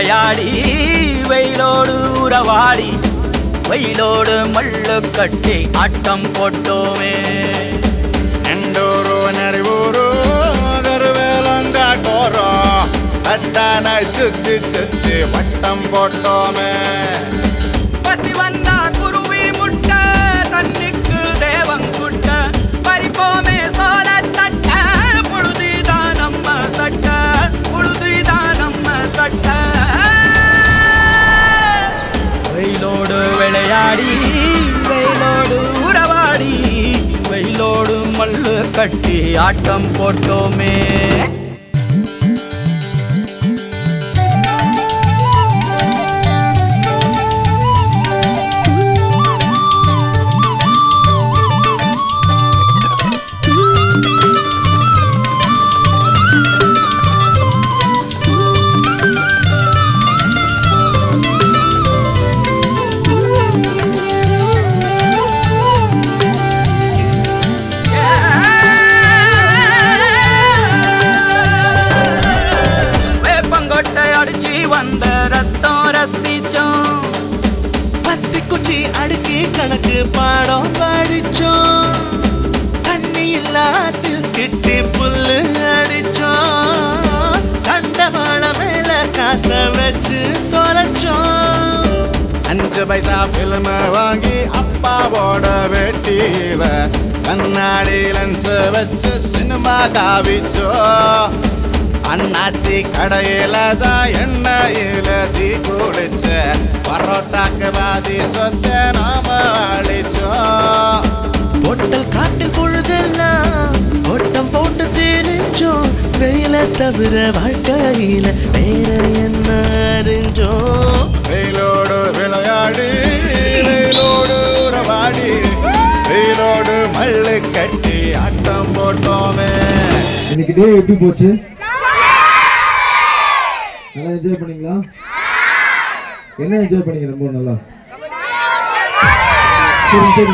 விளையாடி வெயிலோடு உறவாடி வெயிலோடு மல்லு கட்டி ஆட்டம் போட்டோமே. எண்டூரு நரிவூரு கருவேலங்காட்டோரம் அத்தான சுத்தி சுத்தி வட்டம் போட்டோமே. பசி வந்தா குருவி முட்டை தண்ணிக்கு தேவங்குட்ட பறிப்போமே சோழ தட்ட புழுதிதான் நம்ம சட்ட புழுதிதான் நம்ம சட்ட. வெயிலோடு விளையாடி வெயிலோடு உறவாடி வெயிலோடு மல்லு கட்டி ஆட்டம் போட்டோமே. வந்த ரத்தம் ரசிச்சோம் பத்தி குச்சி அடுக்கி கணக்கு பாடம் படிச்சோம். தண்ணி இல்லாத்தில் கிட்டி புல்லு அடிச்சோம். கண்டவாள மேல காச வச்சு தொலைச்சோம். 5 பைசா பிலிம வாங்கி அப்பாவோட வெட்டியில கண்ணாடி லென்ஸ் வச்சு சினிமா காவிச்சோம். அண்ணாச்சி கடையில தான் எண்ணெயில தீ குளிச்ச பரோட்டாக்கு பாதி சொத்த நாம அழிச்சோம். பொட்டல் காட்டில் பொழுதெல்லாம் ஓட்டம் போட்டு தெரிஞ்சோம். வெயில தவிர வாழ்க்கையில வேற என்ன அறிஞ்சோம். வெயிலோடு விளையாடி வெயிலோடு உறவாடி வெயிலோடு மல்லு கட்டி ஆட்டம் போட்டோமே. இன்னைக்கு டே எப்படி போச்சு? நல்லா என்ஜாய் பண்ணீங்களா? என்ன என்ஜாய் பண்ணீங்க? ரொம்ப நல்லா. சரி சரி